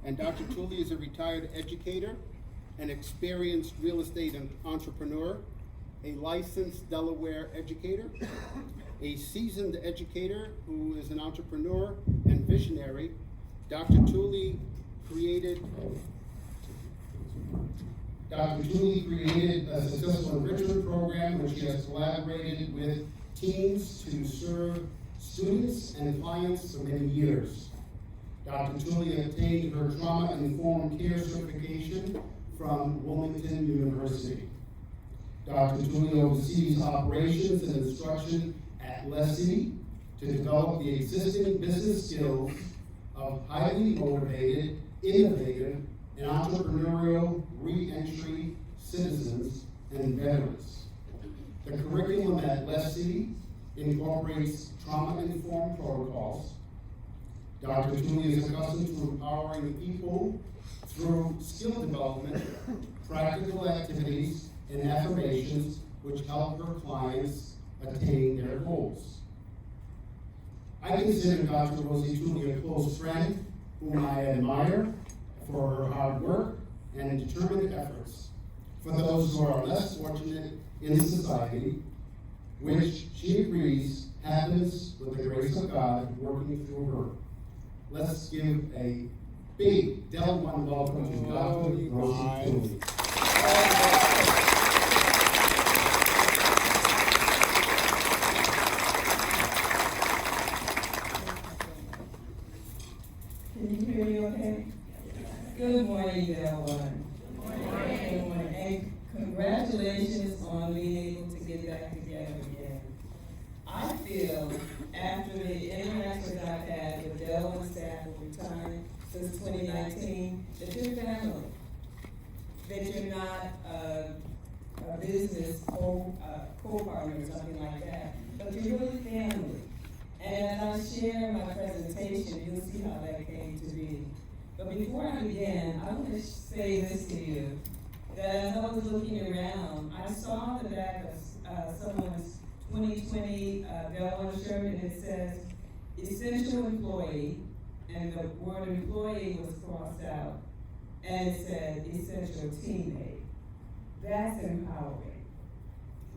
And Dr. Tooley is a retired educator, an experienced real estate entrepreneur, a licensed Delaware educator, a seasoned educator who is an entrepreneur and visionary. Dr. Tooley created a successful enrichment program which he has collaborated with teams to serve students and clients for many years. Dr. Tooley obtained her trauma-informed care certification from Wilmington University. Dr. Tooley oversees operations and instruction at Leslie to develop the existing business skills of highly motivated, innovative, and entrepreneurial re-entry citizens and veterans. The curriculum at Leslie incorporates trauma-informed protocols. Dr. Tooley is accustomed to empowering people through skill development, practical activities, and affirmations which help her clients attain their goals. I consider Dr. Rosie Tooley a close friend whom I admire for her hard work and determined efforts for those who are less fortunate in society, which she agrees happens with the grace of God working through her. Let's give a big Del 1 welcome to Dr. Rosie Tooley. Can you hear me okay? Good morning, Del 1. Good morning. And congratulations on being able to get back together again. I feel, after the interactions I've had with Del 1 staff over time since 2019, that you're family. That you're not a business co-partner or something like that, but you're really family. And as I share my presentation, you'll see how that came to be. But before I begin, I want to say this to you, that as I was looking around, I saw the back of someone's 2020 Del 1 shirt, and it says, essential employee, and the word employee was crossed out, and it said essential teammate. That's empowering.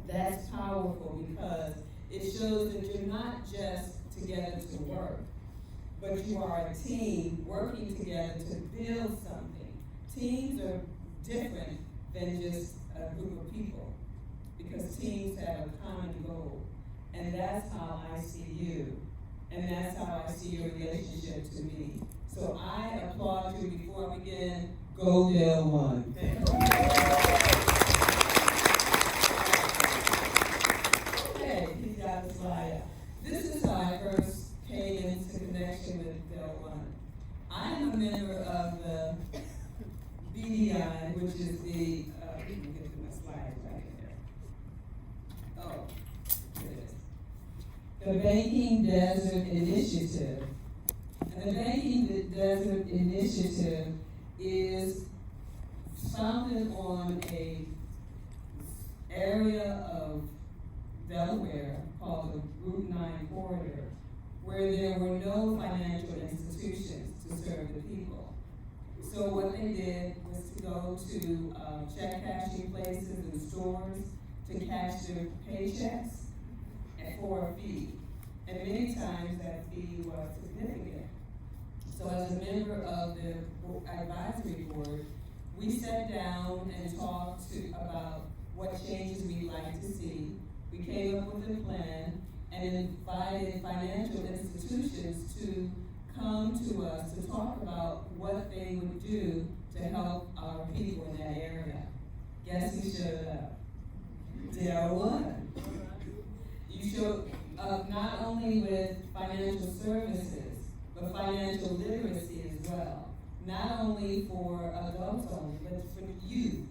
That's powerful because it shows that you're not just together to work, but you are a team working together to build something. Teams are different than just a group of people because teams have a common goal. And that's how I see you. And that's how I see your relationship to me. So I applaud you before I begin. Go Del 1. Okay, he's got the slide up. This is how I first came into connection with Del 1. I am a member of the BDI, which is the, let me get to my slides right here. Oh, here it is. The Banking Desert Initiative. And the Banking Desert Initiative is founded on a area of Delaware called the Route 9 corridor, where there were no financial institutions to serve the people. So what they did was to go to check cashing places and stores to cash their paychecks for a fee. And many times that fee was significant. So as a member of the advisory board, we sat down and talked about what changes we'd like to see. We came up with a plan and invited financial institutions to come to us to talk about what they would do to help our people in that area. Guess who showed up? Del 1. You showed up not only with financial services, but financial literacy as well. Not only for adults only, but for youth.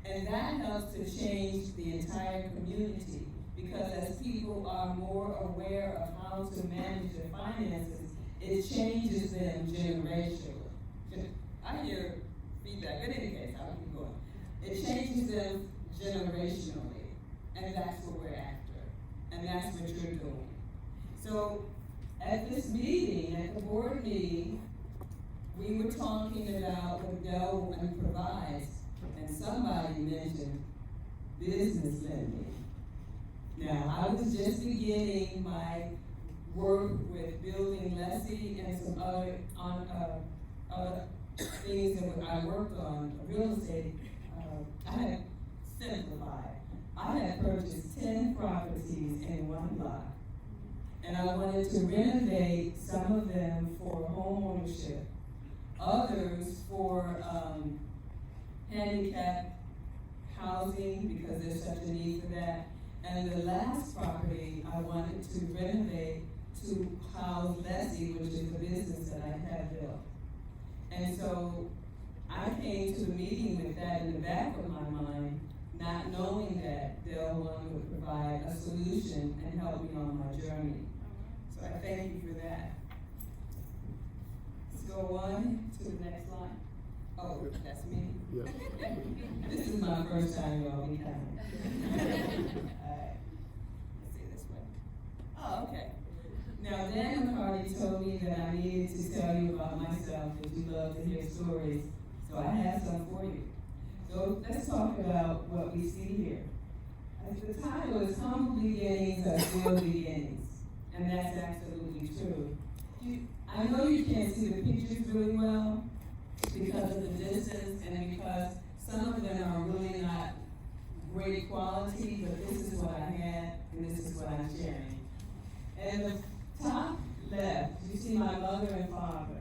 And that helps to change the entire community because as people are more aware of how to manage their finances, it changes them generationally. I hear feedback, but in any case, I'll keep going. It changes them generationally, and that's what we're after, and that's what you're doing. So at this meeting, at the board meeting, we were talking about what Dell provides, and somebody mentioned business lending. Now, I was just beginning my work with building Leslie and some other things that I worked on, real estate. I had simplified. I had purchased 10 properties in one block, and I wanted to renovate some of them for home ownership, others for handicap housing because there's such a need for that, and the last property I wanted to renovate to house Leslie, which is a business that I had built. And so I came to a meeting with that in the back of my mind, not knowing that Del One would provide a solution and help me on my journey. So I thank you for that. Let's go on to the next slide. Oh, that's me? Yeah. This is my first time, y'all, be kind. Alright, let's see this way. Oh, okay. Now, Dan McCarty told me that I needed to tell you about myself, that you love to hear stories, so I have some for you. So let's talk about what we see here. The title is Humble Beginnings Are Still Beginnings, and that's absolutely true. I know you can't see the pictures really well because of the distance and because some of them are really not great quality, but this is what I had and this is what I'm sharing. And the top left, you see my mother and father.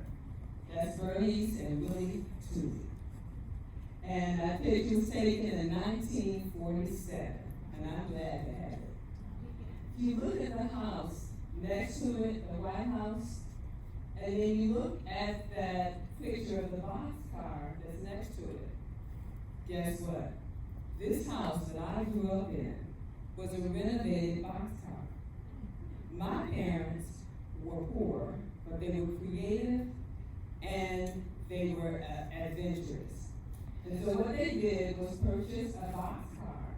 That's Bernice and Willie Tooley. And that picture was taken in 1947, and I'm glad to have it. If you look at the house next to it, the White House, and then you look at that picture of the boxcar that's next to it, guess what? This house that I grew up in was a renovated boxcar. My parents were poor, but they were creative and they were adventurous. And so what they did was purchase a boxcar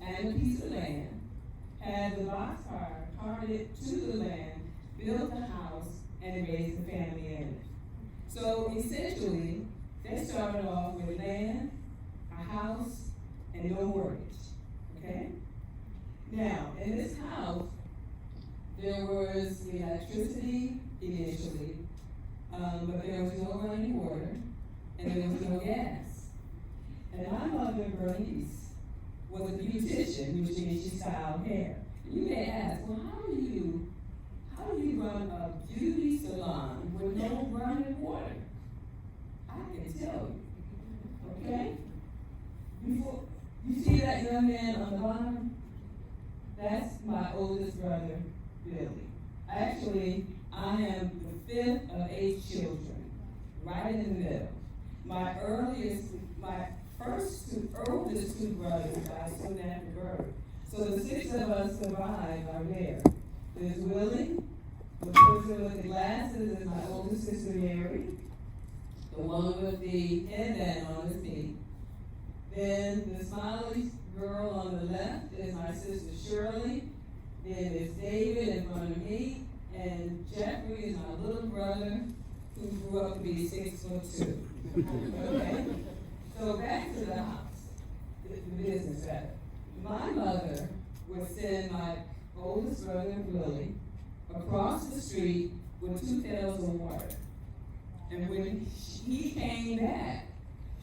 and a piece of land, had the boxcar carted to the land, built a house, and raised a family in it. So essentially, they started off with land, a house, and no mortgage, okay? Now, in this house, there was electricity initially, but there was no running water, and there was no gas. And my mother, Bernice, was a beautician, which means she styled hair. You may ask, well, how do you run a beauty salon with no running water? I can tell you, okay? You see that young man on the bottom? That's my oldest brother, Billy. Actually, I am the fifth of 8 children, right in the middle. My oldest two brothers died soon after birth. So the 6 of us survived are there. There's Willie, the person with the glasses is my older sister Mary, the one with the headband on his knee. Then the smiley girl on the left is my sister Shirley. Then there's David in front of me, and Jeffrey is my little brother who grew up to be 6'2". Okay? So back to the house, the business rather. My mother would send my oldest brother, Willie, across the street with 2 pails of water. And when he came back,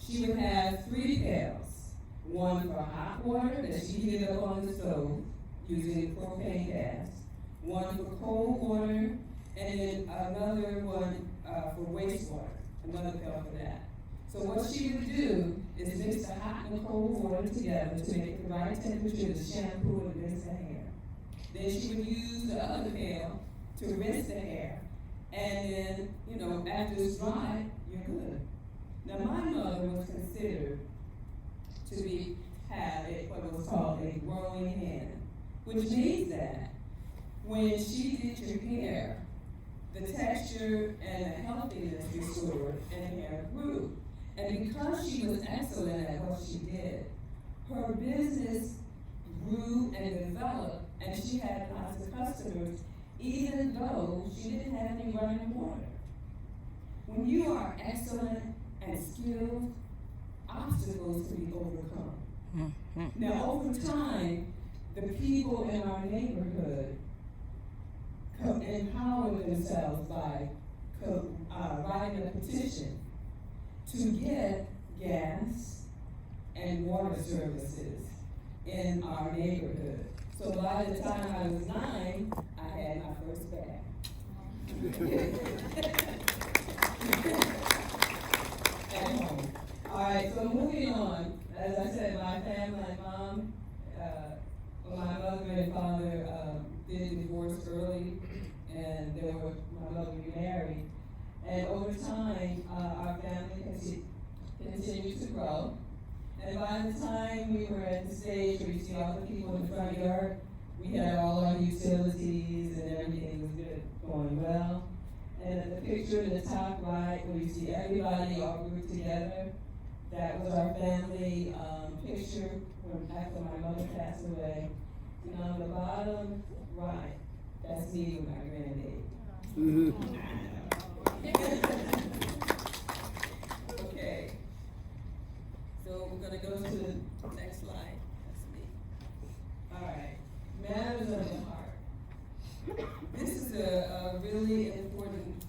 she would have 3 pails. One for hot water that she heated up on the stove using propane gas, one for cold water, and then another one for wastewater, another pail for that. So what she would do is mix the hot and cold water together to make it the right temperature to shampoo and rinse the hair. Then she would use the other pail to rinse the hair. And then, after it's dry, you're good. Now my mother was considered to have what was called a growing hand, which means that when she did your hair, the texture and the healthiness restored and hair grew. And because she was excellent at what she did, her business grew and developed, and she had lots of customers, even though she didn't have any running water. when you are excellent and skilled, obstacles can be overcome. Now, over time, the people in our neighborhood empower themselves by writing a petition to get gas and water services in our neighborhood. So by the time I was 9, I had my first bag. At home. All right, so moving on. As I said, my family, my mother and father did divorce early, and my mother remarried. And over time, our family continued to grow. And by the time we were at the stage where you see all the people in the front yard, we had all our utilities and everything was good, going well. And at the picture in the top right, where you see everybody all grouped together, that was our family picture from after my mother passed away. And on the bottom right, that's me with my granddaddy. Okay. So we're gonna go to the next slide. That's me. All right. Matters of the heart. This is a really important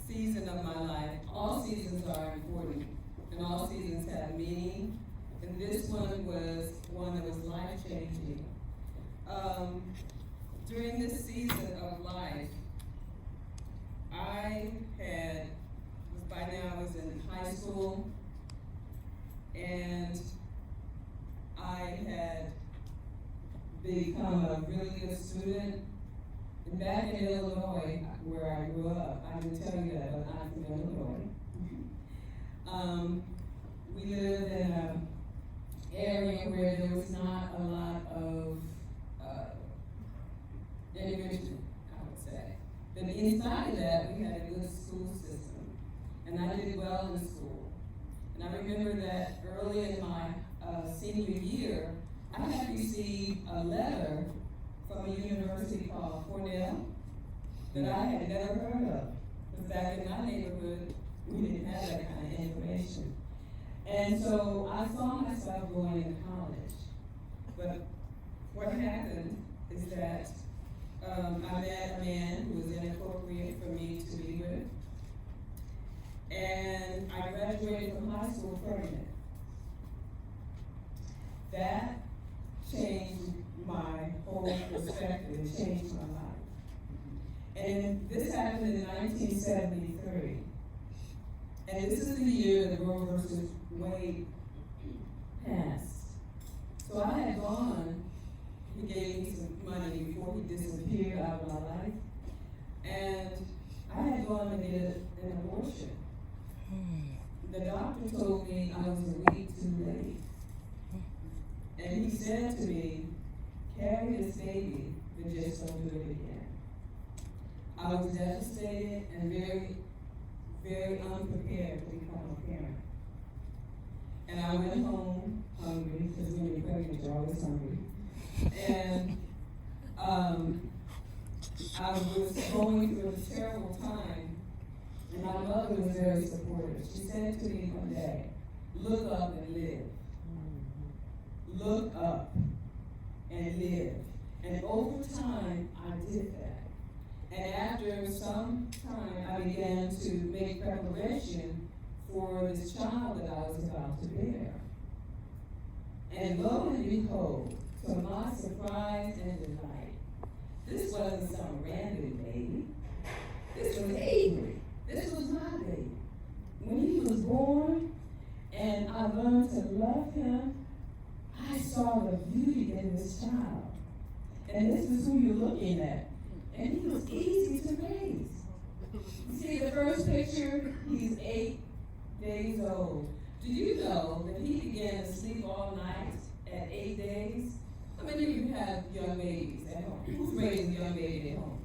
season of my life. All seasons are important, and all seasons have meaning. And this one was one that was life-changing. During this season of life, by now I was in high school, and I had become a really good student. And back in Illinois, where I grew up, I didn't tell you that, but I'm from Illinois. We lived in an area where there was not a lot of enrichment, I would say. But inside of that, we had a good school system, and I did well in school. And I remember that early in my senior year, I had received a letter from a university called Cornell that I had never heard of. Because back in my neighborhood, we didn't have that kind of information. And so I saw myself going to college. But what happened is that I met a man who was inappropriate for me to be with. And I graduated from high school pregnant. That changed my whole perspective. It changed my life. And this happened in 1973. And this is the year that Roe versus Wade passed. So I had gone, he gave me some money before he disappeared out of my life. And I had gone to get an abortion. The doctor told me I was a week too late. And he said to me, carry this baby, but just don't do it again. I was devastated and very, very unprepared to become a parent. And I went home hungry, because when you're pregnant, you're always hungry. And I was going through a terrible time, and my mother was very supportive. She said to me one day, look up and live. Look up and live. And over time, I did that. And after some time, I began to make preparation for this child that I was about to bear. And lo and behold, to my surprise and delight, this wasn't some random baby. This was Avery. This was my baby. When he was born and I learned to love him, I saw the beauty in this child. And this is who you're looking at. And he was easy to raise. You see the first picture? He's 8 days old. Do you know that he began to sleep all night at 8 days? How many of you have young babies at home? Who's raising a young baby at home?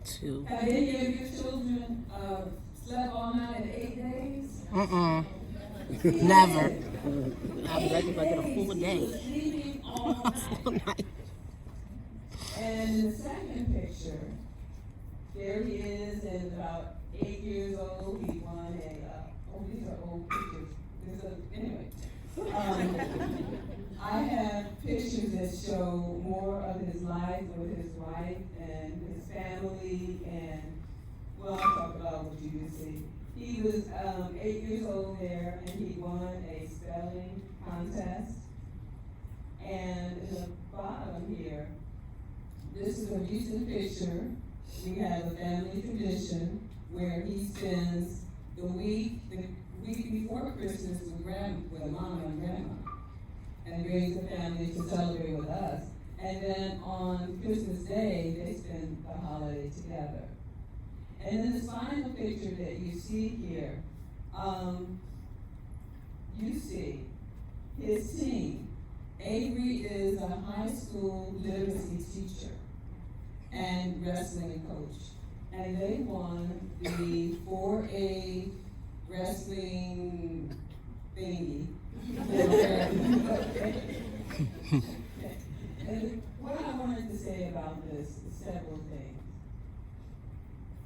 2. Have any of your children slept all night at 8 days? Never. I'm ready to get a full day. Sleeping all Full night. night. And in the second picture, there he is in about 8 8 years old, he won these are old pictures. Anyway. I have pictures that show more of his life with his wife and his family, and, well, I'll talk about what you can see. He was 8 years old there, and he won a spelling contest. And in the bottom here, this is a recent picture. We have a family tradition where he spends the week before Christmas with Mama and Grandma, and brings the family to celebrate with us. And then on Christmas Day, they spend the holiday together. And then this final picture that you see here, you see his team. Avery is a high school literacy teacher and wrestling coach. And they won the 4A wrestling thingy. And what I wanted to say about this is several things.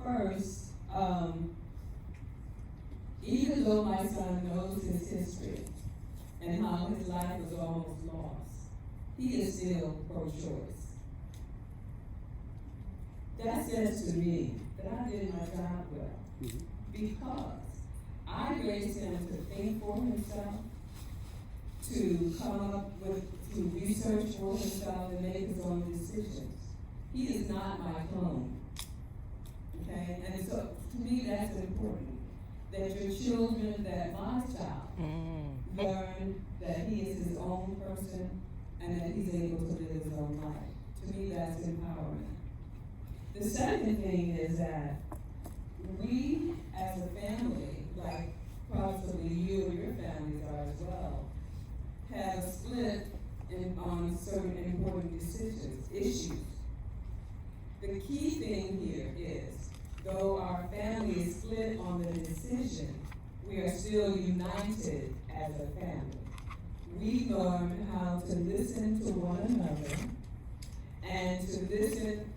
First, even though my son knows his history and how his life was almost lost, he is still pro-choice. That says to me that I did my job well, because I raised him to think for himself, to come up with, to research for himself and make his own decisions. He is not my clone, okay? And so, to me, that's important, that your children, that my child, learn that he is his own person and that he's able to live his own life. To me, that's empowerment. The second thing is that we, as a family, like possibly you and your families are as well, have a split on certain important decisions, issues. The key thing here is, though our family is split on the decision, we are still united as a family. We learn how to listen to one another and to listen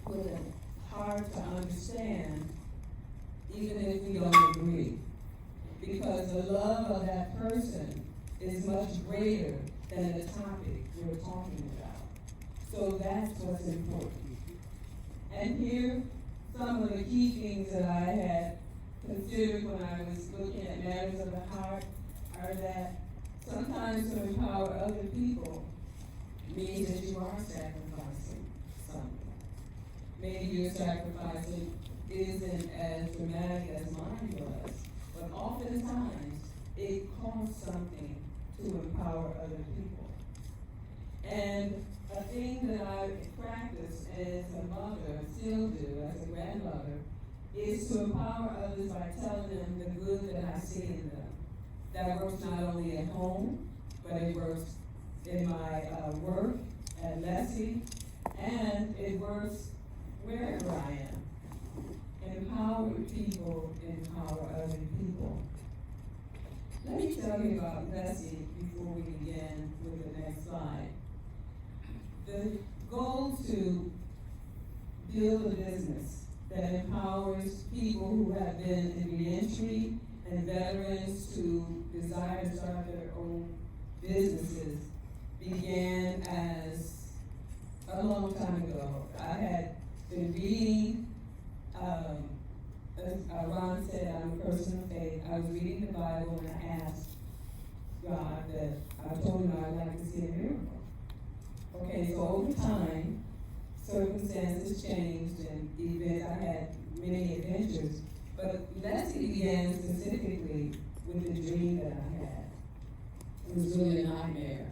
with a heart to understand, even if we don't agree. Because the love of that person is much greater than the topic we're talking about. So that's what's important. And here, some of the key things that I had considered when I was looking at matters of the heart are that sometimes to empower other people means that you are sacrificing something. Maybe your sacrificing isn't as dramatic as mine was, but oftentimes it costs something to empower other people. And a thing that I practice as a mother, still do as a grandmother, is to empower others by telling them the good that I see in them. That works not only at home, but it works in my work at Leslie, and it works wherever I am. Empower people, empower other people. Let me tell you about Leslie before we begin with the next slide. The goal to build a business that empowers people who have been in reentry and veterans who desire to start their own businesses began as a long time ago. I had been reading, Ron said I'm a person of faith. I was reading the Bible and I asked God that, I told him I'd like to see a miracle. Okay, so over time, circumstances changed and events, I had many adventures, but Leslie began specifically with the dream that I had. It was really a nightmare.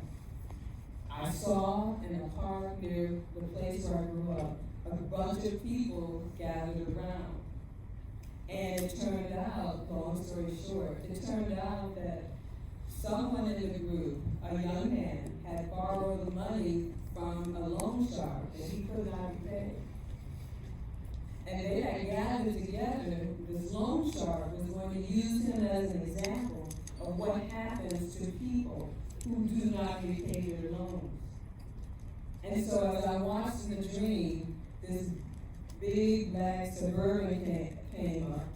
I saw in a park near the place where I grew up, a bunch of people gathered around. And it turned out, long story short, it turned out that someone in the group, a young man, had borrowed the money from a loan shark that he could not repay. And they had gathered together, this loan shark was going to use him as an example of what happens to people who do not repay their loans. And so as I watched the dream, this big black Suburban came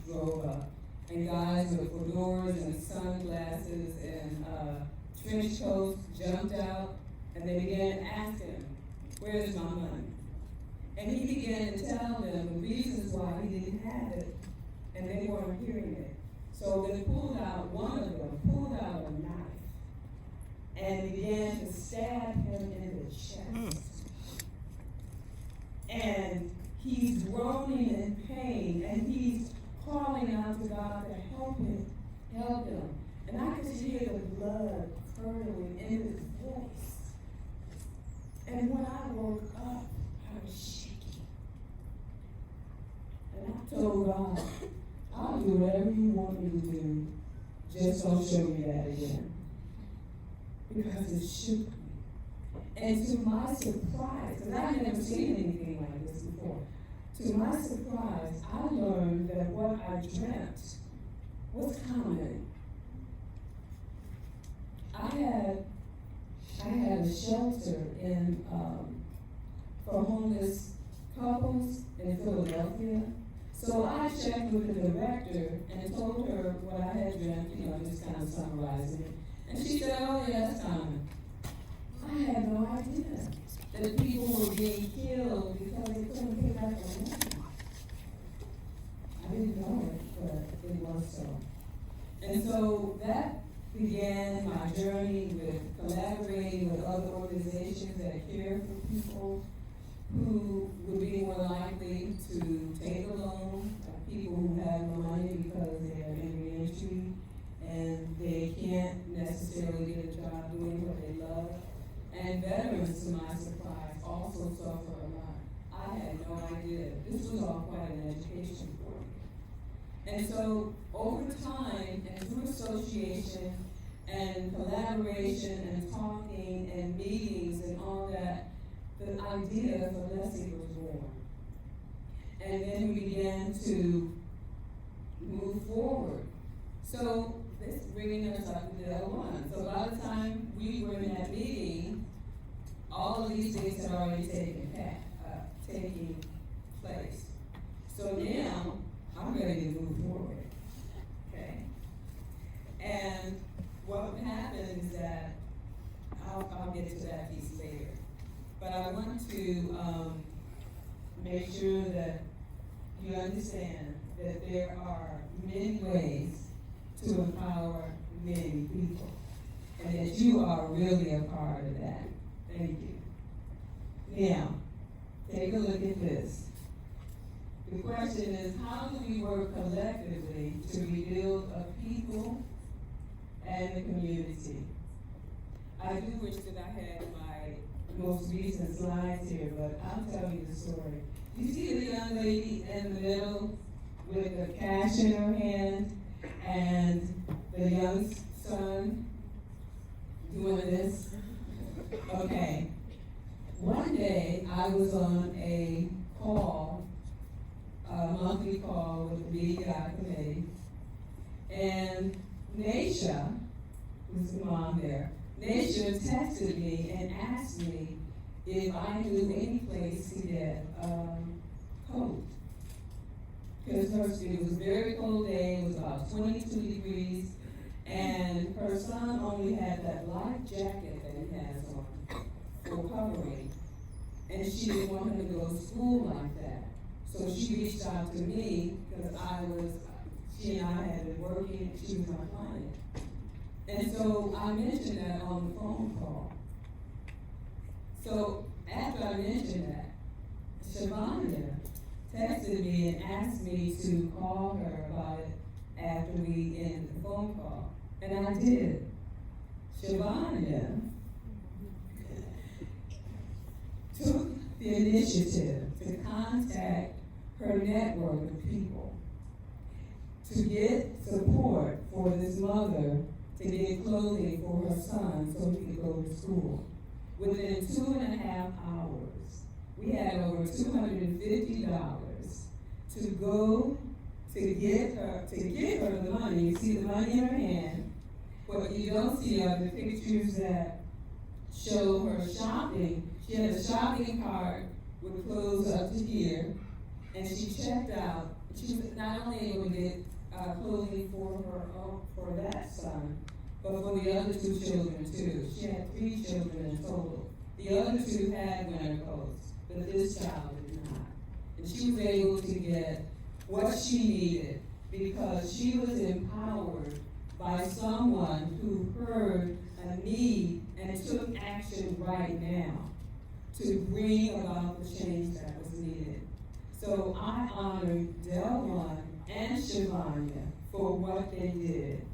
drove up, and guys with fedoras and sunglasses and trench coats jumped out, and they began to ask him, "Where's my money?" And he began to tell them the reasons why he didn't have it, and they weren't hearing it. So one of them pulled out a knife and began to stab him in the chest. And he's groaning in pain, and he's calling out to God to help him. And I could hear the blood curdling in his voice. And when I woke up, I was shaking. And I told God, I'll do whatever you want me to do, just don't show me that again. Because it shook me. And to my surprise, because I've never seen anything like this before, to my surprise, I learned that what I dreamt was common. I had a shelter for homeless couples in Philadelphia. So I checked with the director and told her what I had dreamt, just kind of summarizing it. And she said, "Oh yeah, that's common." I had no idea that people were being killed because they couldn't pay back their money. I didn't know it, but it was so. And so that began my journey with collaborating with other organizations that care for people who would be more likely to take a loan, people who have no money because they're in reentry and they can't necessarily get a job doing what they love. And veterans, to my surprise, also suffer a lot. I had no idea. This was all quite an education for me. And so over time, and through association and collaboration and talking and meetings and all that, the idea for Leslie was born. And then we began to move forward. So this is bringing us up to day one. So by the time we were in that meeting, all of these things had already taken place. So now I'm ready to move forward. Okay? And what happened is that I'll get to that piece later. But I want to make sure that you understand that there are many ways to empower many people, and that you are really a part of that. Thank you. Now, take a look at this. The question is, how do we work collectively to rebuild a people and the community? I do wish that I had my most recent slides here, but I'll tell you the story. You see the young lady in the middle with the cash in her hand and the young son doing this? Okay. One day I was on a call, a monthly call with the BEI committee, and Naisha, who's the mom there, Naisha texted me and asked me if I knew any place to get a coat. Because it was a very cold day, it was about 22 degrees, and her son only had that light jacket that he has on for covering. And she didn't want him to go to school like that. So she reached out to me because she and I had been working, she was my client. And so I mentioned that on the phone call. So after I mentioned that, Shavonda texted me and asked me to call her about it after we ended the phone call. And I did. Shavonda took the initiative to contact her network of people to get support for this mother to get clothing for her son so he could go to school. Within 2.5 hours, we had over $250 to go to get her the money. You see the money in her hand. What you don't see are the pictures that show her shopping. She had a shopping cart with clothes up to here, and she checked out She was not only able to get clothing for her own, for that son, but for the other two children too. She had 3 children in total. The other 2 had winter coats, but this child did not. And she was able to get what she needed because she was empowered by someone who heard a need and took action right now to bring about the change that was needed. So I honor Delwan and Shavanya for what they did.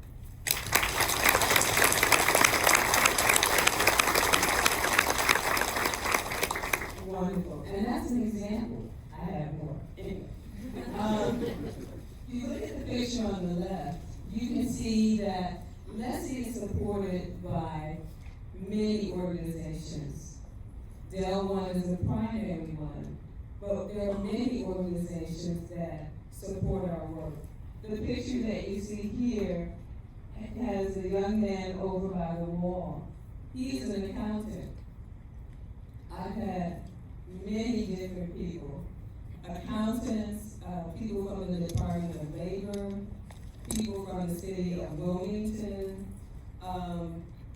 Wonderful. And that's an example. I have more. Anyway. You look at the picture on the left, you can see that Leslie is supported by many organizations. Delwan is a primary one, but there are many organizations that support our work. The picture that you see here has a young man over by the wall. He is an accountant. I've had many different people, accountants, people from the Department of Labor, people from the city of Wilmington,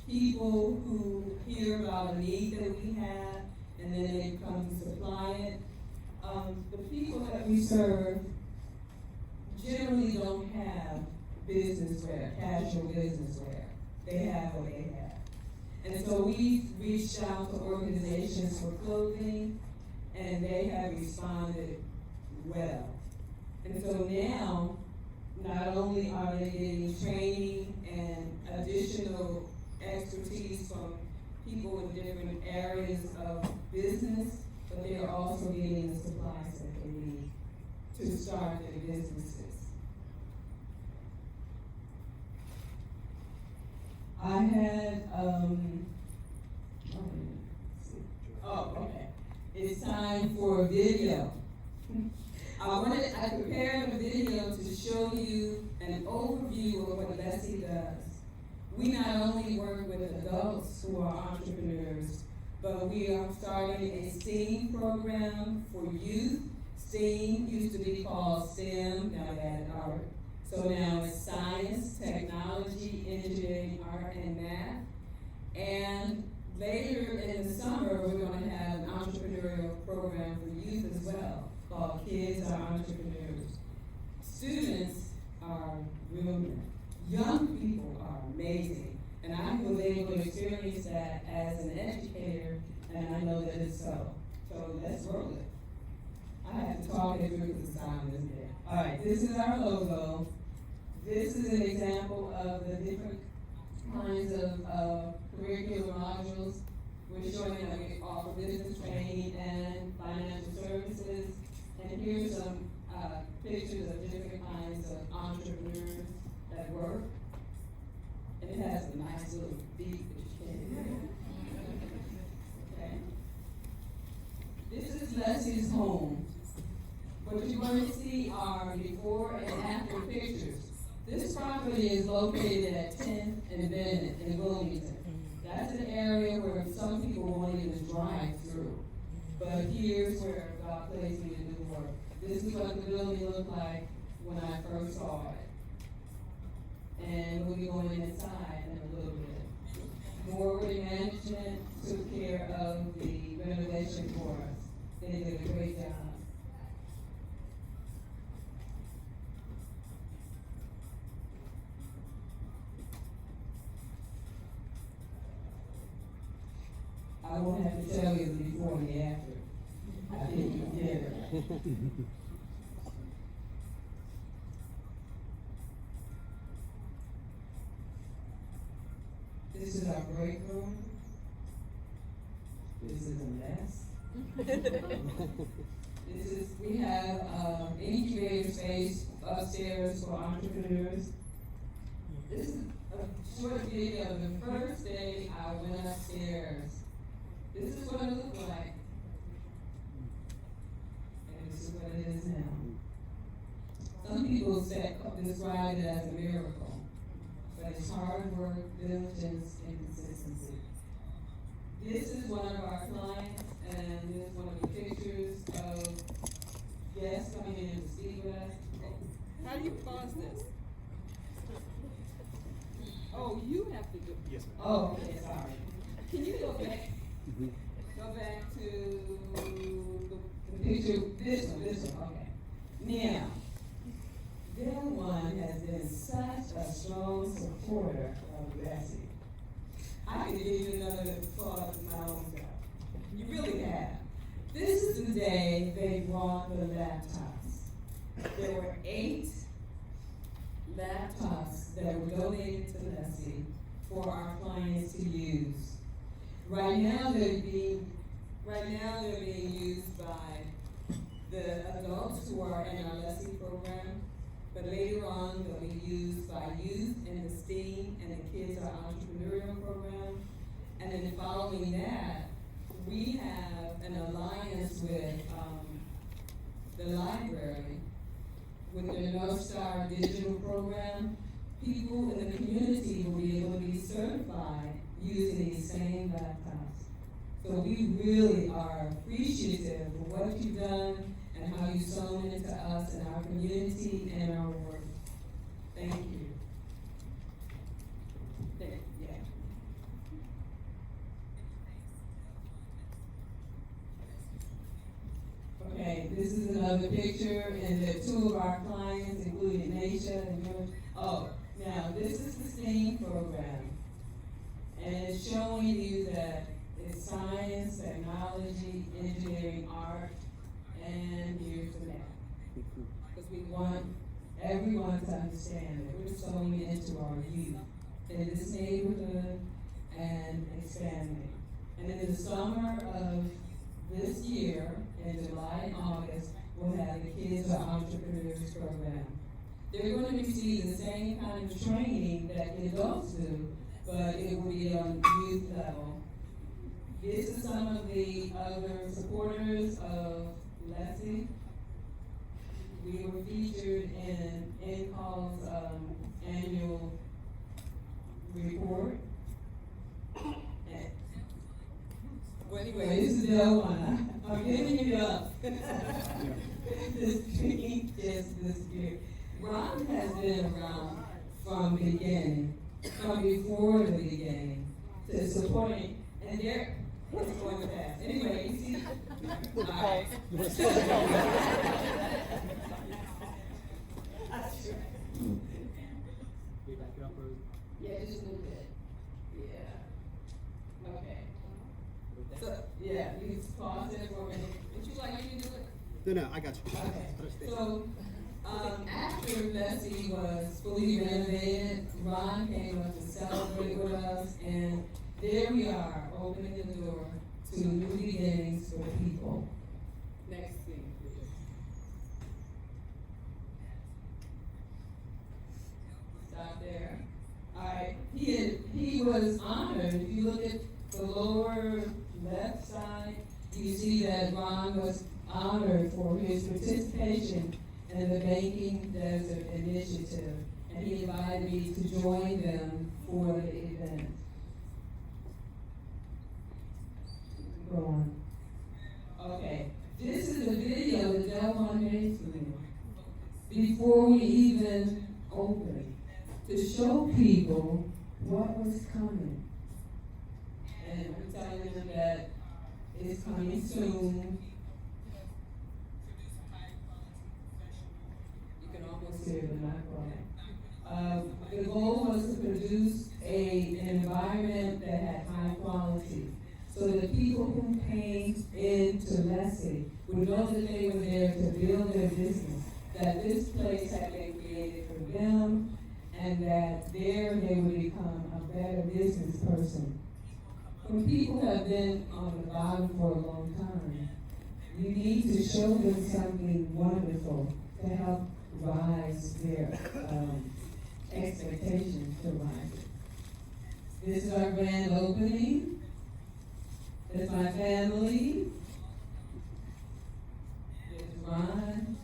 people who hear about a need that we have, and then they come to supply it. The people that we serve generally don't have business wear, casual business wear. They have what they have. And so we reached out to organizations for clothing, and they have responded well. And so now, not only are they getting training and additional expertise from people in different areas of business, but they are also getting the supplies that they need to start their businesses. I had, okay. It's time for a video. I prepared a video to show you an overview of what Leslie does. We not only work with adults who are entrepreneurs, but we are starting a STEAM program for youth. STEAM used to be called STEM, now they added art. So now it's science, technology, engineering, art, and math. And later in the summer, we're going to have an entrepreneurial program for youth as well, called Kids Are Entrepreneurs. Students are brilliant. Young people are amazing. And I was able to experience that as an educator, and I know that it's so. So let's roll it. I have to talk it through because the sound isn't there. All right, this is our logo. This is an example of the different kinds of curriculum modules. We're showing that we offer business training and financial services. And here's some pictures of different kinds of entrepreneurs that work. And it has a nice little beat that you can't hear. Okay. This is Leslie's home. What you're going to see are before and after pictures. This property is located at 10th and Bennett in Wilmington. That's an area where some people won't even drive through. But here's where God placed me to do work. This is what the building looked like when I first saw it. And we'll be going inside in a little bit. Mortgage management took care of the renovation for us. They did a great job. I won't have to tell you the before and the after. I think you did it. This is our break room. This is a mess. We have incubator space upstairs for entrepreneurs. This is a short video of the first day I went upstairs. This is what it looked like. And this is what it is now. Some people describe it as a miracle. But it's hard work, diligence, and consistency. This is one of our clients, and this is one of the pictures of guests coming in to speak with us. How do you pause this? Oh, you have to do. Yes, ma'am. Oh, okay, sorry. Can you go back? Go back to the picture, this one, okay. Now, that one has been such a strong supporter of Bessie. I could give you another thought of my own self. You really have. This is the day they brought the laptops. There were 8 laptops that were donated to Leslie for our clients to use. Right now they're being used by the adults who are in our Leslie program, but later on they'll be used by youth in the STEAM and the Kids Are Entrepreneurial program. And then following that, we have an alliance with the library with their North Star digital program. People in the community will be able to be certified using these same laptops. So we really are appreciative of what you've done and how you've sown into us and our community and our work. Thank you. Yeah. Okay, this is another picture, and there are 2 of our clients, including Naisha and yours. Oh, now this is the STEAM program, and it's showing you that it's science, technology, engineering, art, and here's the math. Because we want everyone to understand that we're sowing into our youth in this neighborhood and expanding. And in the summer of this year, in July and August, we'll have the Kids Are Entrepreneurs program. They're going to receive the same kind of training that the adults do, but it will be on youth level. This is some of the other supporters of Leslie. We were featured in NCAL's annual report. Well, anyway, this is the one. I'm giving it up. This dream just disappeared. Ron has been around from the beginning, from before the beginning, to supporting, and there, it's going to pass. Anyway, you see? All right. Yeah, just a little bit. Yeah. Okay. So, yeah, you can pause it for a minute. Would you like me to do it? No, I got you. Okay. So, after Leslie was fully renovated, Ron came up to celebrate with us, and there we are, opening the door to new beginnings for people. Next thing, please. Stop there. All right. He was honored. If you look at the lower left side, you see that Ron was honored for his participation in the Banking Desert Initiative, and he invited me to join them for the event. Go on. Okay, this is the video that Delmon made for me before we even opened, to show people what was coming. And I'm telling them that it's coming soon. You can almost hear the microphone. The goal was to produce an environment that had high quality, so that people who came into Leslie would know that they were there to build their business, that this place had been created for them, and that there they would become a better business person. When people have been on the bottom for a long time, you need to show them something wonderful to help rise their expectations to rise. This is our grand opening. There's my family. There's Ron.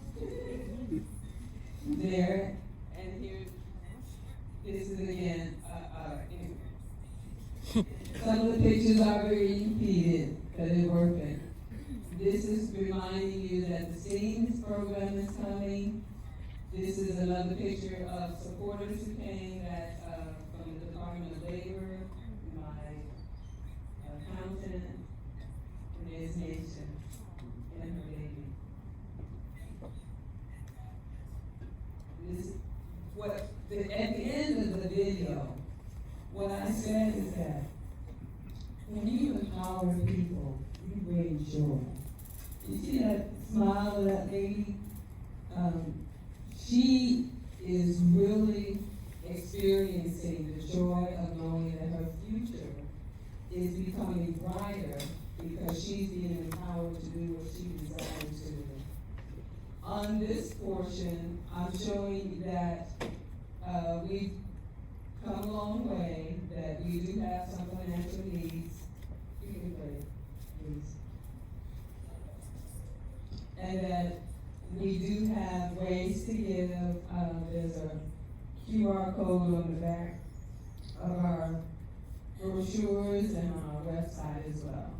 There. And here, this is again, some of the pictures are already repeated, because they're working. This is reminding you that the STEAM program is coming, This is another picture of supporters who came that, from the Department of Labor, my accountant, Ms. Nation, and her baby. At the end of the video, what I said is that when you empower people, you bring joy. You see that smile of that lady? She is really experiencing the joy of knowing that her future is becoming brighter because she's being empowered to do what she desires to do. On this portion, I'm showing that we've come a long way, that we do have some financial needs. You can play, please. And that we do have ways to give. There's a QR code on the back of our brochures and on our website as well.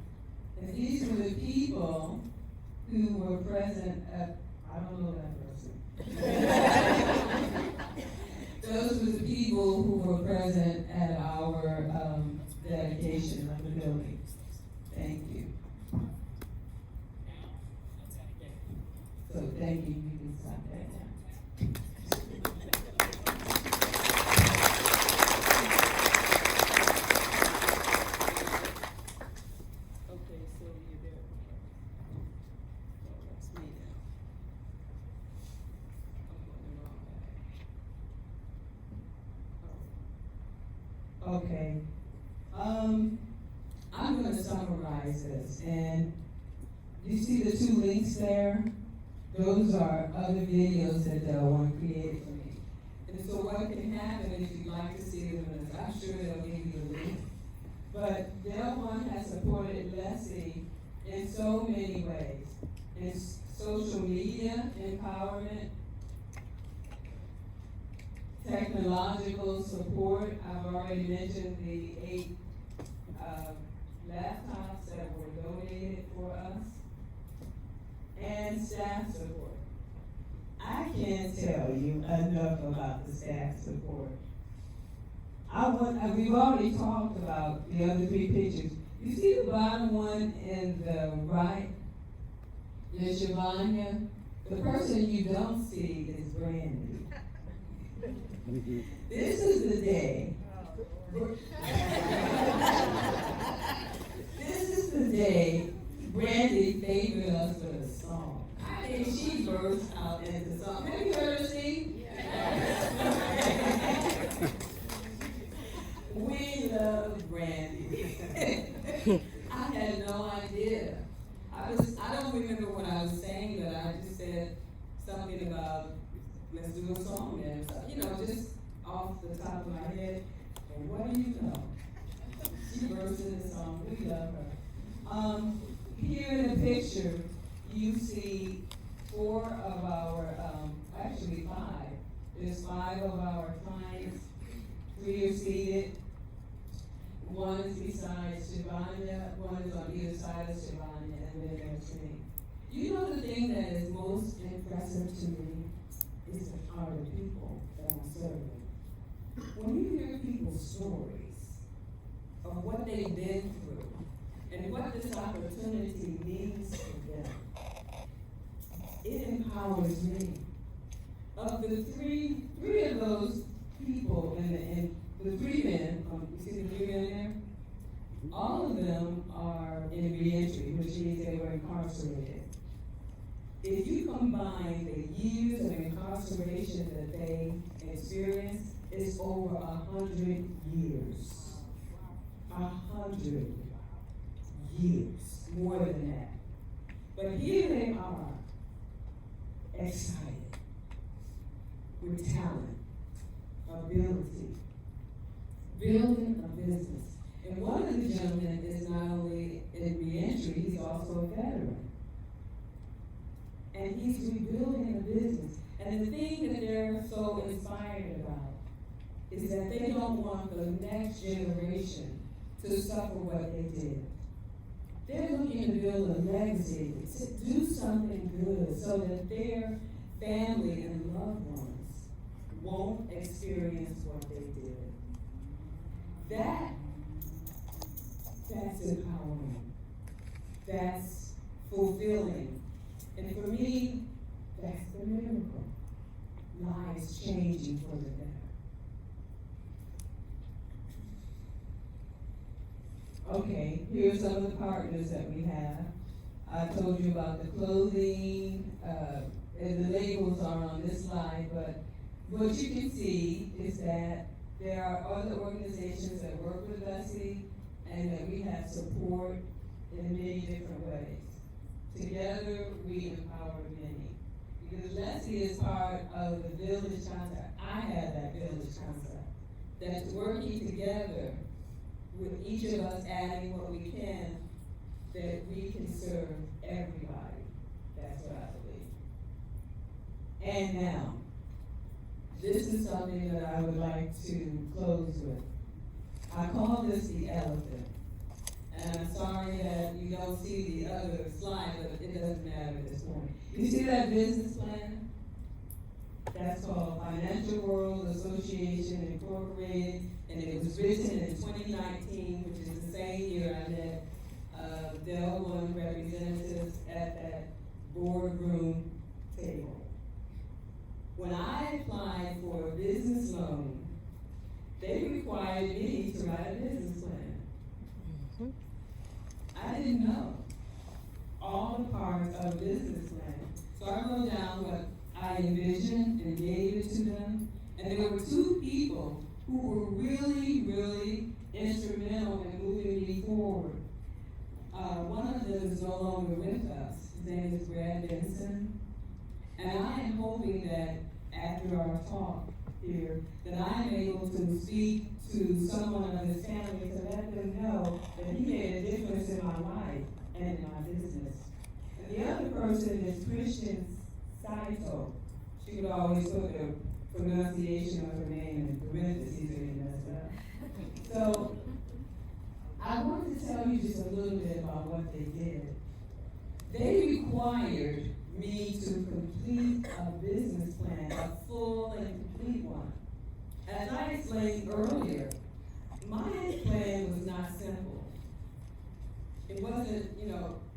And these were the people who were present at, I don't know that person. Those were the people who were present at our dedication of the building. Thank you. So thank you, you can stop that now. Okay, so you're there. Oh, that's me now. I'm going the wrong way. Okay. I'm gonna summarize this, and you see the 2 links there? Those are other videos that one created for me. And so what can happen if you'd like to see them, I'm sure they'll give you a link. But Del One has supported Leslie in so many ways. In social media empowerment, technological support. I've already mentioned the 8 laptops that were donated for us. And staff support. I can't tell you enough about the staff support. We've already talked about the other 3 pictures. You see the bottom one in the right? There's Shavanya. The person you don't see is Brandy. This is the day. This is the day Brandy favored us with a song. I think she burst out into song. Have you heard her sing? Yes. We love Brandy. I had no idea. I don't remember what I was saying, but I just said something about let's do a song and stuff. You know, just off the top of my head. And what do you know? She burst into song. We love her. Here in the picture, you see 4 of our, actually 5. There's 5 of our clients. 3 are seated. 1 is beside Shavanya, 1 is on either side of Shavanya, and then there's me. You know the thing that is most impressive to me is the heart of people that I'm serving. When you hear people's stories of what they've been through, and what this opportunity means to them, it empowers me. Of the three of those people, and the 3 men, you see the 3 men there? All of them are in reentry, which means they were incarcerated. If you combine the years of incarceration that they experienced, it's over 100 years. 100 years, more than that. But here they are, excited, with talent, ability, building a business. And one of the gentlemen is not only in reentry, he's also a veteran. And he's rebuilding a business. And the thing that they're so inspired about is that they don't want the next generation to suffer what they did. They're looking to build a legacy, to do something good so that their family and loved ones won't experience what they did. That's empowering. That's fulfilling. And for me, that's the miracle. Lives changing for the better. Okay, here's some of the partners that we have. I told you about the clothing, and the labels are on this slide, but what you can see is that there are other organizations that work with Leslie and that we have support in many different ways. Together, we empower many. Because Leslie is part of the village concept. I have that village concept. That's working together with each of us adding what we can, that we can serve everybody. That's what I believe. And now, this is something that I would like to close with. I call this the elephant. And I'm sorry that you don't see the other slide, but it doesn't matter at this point. You see that business plan? That's called Financial World Association Incorporated, and it was written in 2019, which is the same year I met Del One representatives at that boardroom table. When I applied for a business loan, they required me to write a business plan. I didn't know all the parts of a business plan. So I wrote down what I envisioned and gave it to them. And there were two people who were really, really instrumental in moving me forward. One of them is no longer with us. His name is Brad Benson. And I am hoping that after our talk here, that I am able to speak to someone of his family to let them know that he made a difference in my life and in my business. And the other person is Christian Saito. She would always put the pronunciation of her name in parentheses or you messed up. So I wanted to tell you just a little bit about what they did. They required me to complete a business plan, a full and complete one. As I explained earlier, my plan was not simple. It wasn't,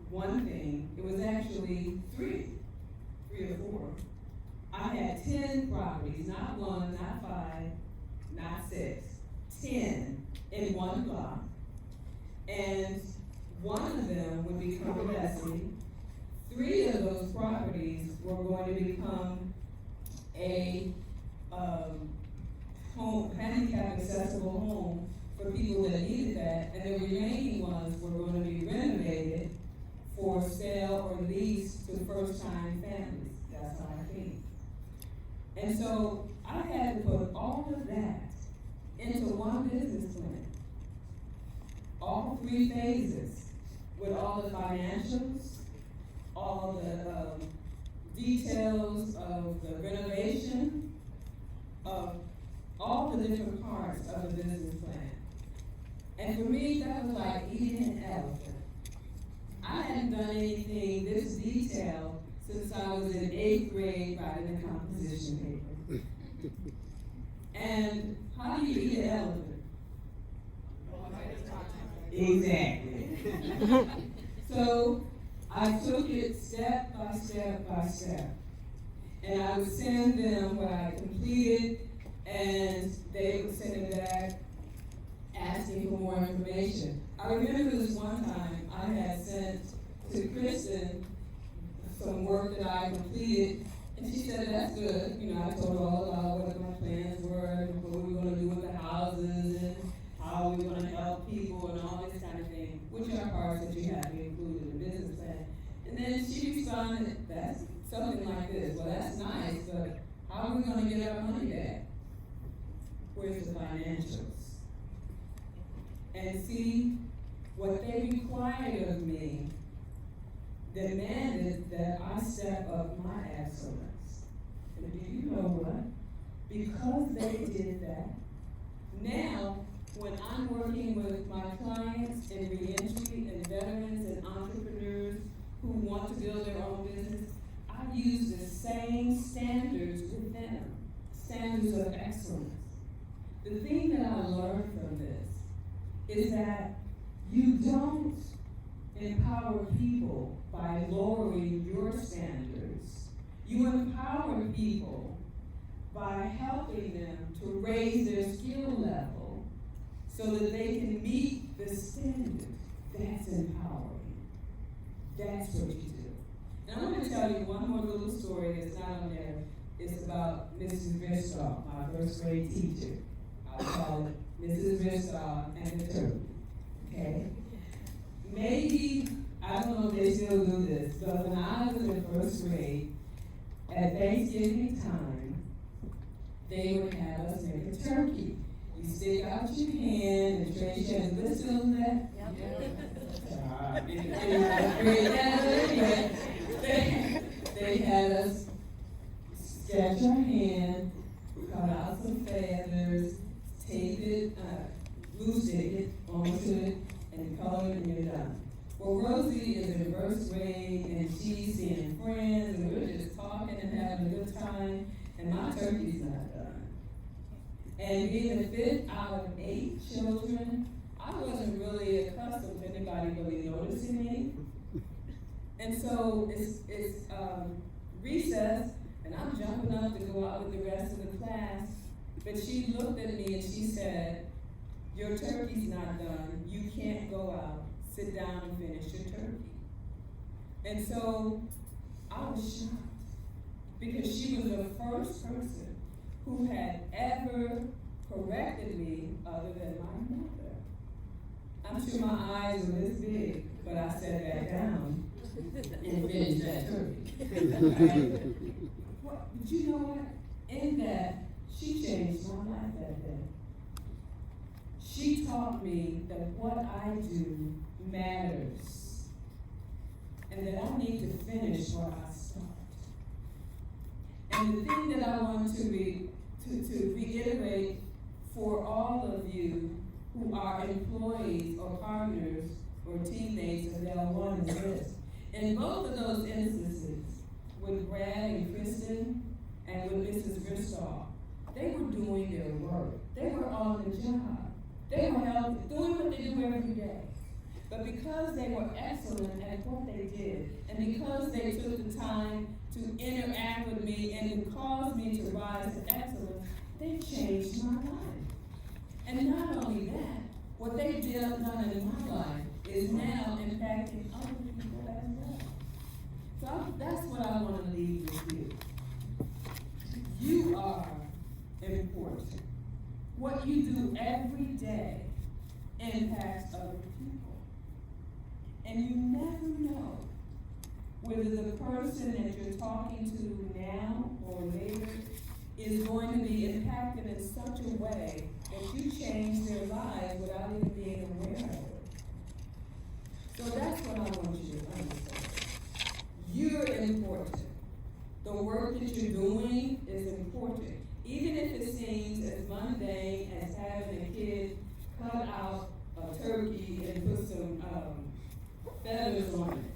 one thing. It was actually three or four. I had 10 properties, not one, not five, not 6, 10 in one block. And one of them would become Leslie. 3 of those properties were going to become a home, handicap accessible home for people that needed that, and the remaining ones were going to be renovated for sale or lease to first-time families. That's how I think. And so I had to put all of that into one business plan. All 3 phases, with all the financials, all the details of the renovation, of all the different parts of the business plan. And for me, that was like eating an elephant. I hadn't done anything this detailed since I was in 8th grade writing a composition paper. And how do you eat an elephant? Exactly. So I took it step by step by step. And I would send them what I completed, and they would send it back asking for more information. I remember this one time I had sent to Kristen some work that I completed, and she said, that's good. I told her all about what my plans were, what we were going to do with the houses, and how we were going to help people, and all this kind of thing, which are parts that you have to include in the business plan. And then she responded, that's something like this. Well, that's nice, but how are we going to get our money back? Where's the financials? And see, what they required of me demanded that I step up my excellence. And do you know what? Because they did that, now when I'm working with my clients in reentry and veterans and entrepreneurs who want to build their own business, I use the same standards of excellence. The thing that I learned from this is that you don't empower people by lowering your standards. You empower people by helping them to raise their skill level so that they can meet the standard. That's empowering. That's what you do. And I'm going to tell you one more little story that's not on there. It's about Mrs. Bristow, my first grade teacher. I'll call it Mrs. Bristow and the turkey. Okay? Maybe, I don't know if they still do this, but when I was in first grade, at Thanksgiving time, they would have us make a turkey. You stick out your hand, and Tracy has listened on that? They had us scratch our hand, cut out some feathers, tape it, glue stick it onto it, and color it, and you're done. Well, Rosie is in first grade, and she's seeing friends, and we're just talking and having a good time, and my turkey's not done. And being the 5th out of 8 children, I wasn't really accustomed to anybody really noticing me. And so it's recess, and I'm jumping up to go out with the rest of the class, but she looked at me and she said, "Your turkey's not done. You can't go out. Sit down and finish your turkey." And so I was shocked because she was the first person who had ever corrected me other than my mother. I'm sure my eyes were this big, but I sat back down and finished that turkey. But you know what? In that, she changed my life that day. She taught me that what I do matters, and that I need to finish where I start. And the thing that I want to reiterate for all of you who are employees or partners or teammates of L1 is this. In both of those instances, with Brad and Kristen and with Mrs. Bristow, they were doing their work. They were on the job. They were doing what they do every day. But because they were excellent at what they did, and because they took the time to interact with me and to cause me to rise to excellence, they changed my life. And not only that, what they done in my life is now impacting other people as well. So that's what I want to leave with you. You are important. What you do every day impacts other people. And you never know whether the person that you're talking to now or later is going to be impacted in such a way that you change their lives without even being aware of it. So that's what I want you to understand. You're important. The work that you're doing is important. Even if it seems as mundane as having a kid cut out a turkey and put some feathers on it.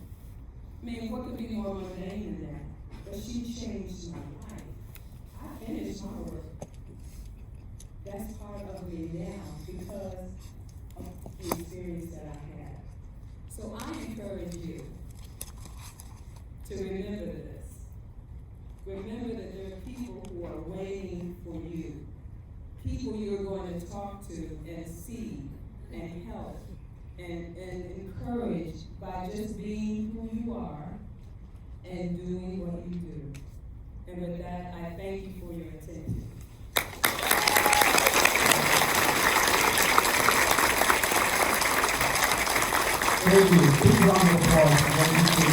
I mean, what could be more mundane than that? But she changed my life. I finished my work. That's part of me now because of the experience that I had. So I encourage you to remember this. Remember that there are people who are waiting for you. People you're going to talk to and see and help and encourage by just being who you are and doing what you do. And with that, I thank you for your attention. Thank you. Big round of applause for what you do.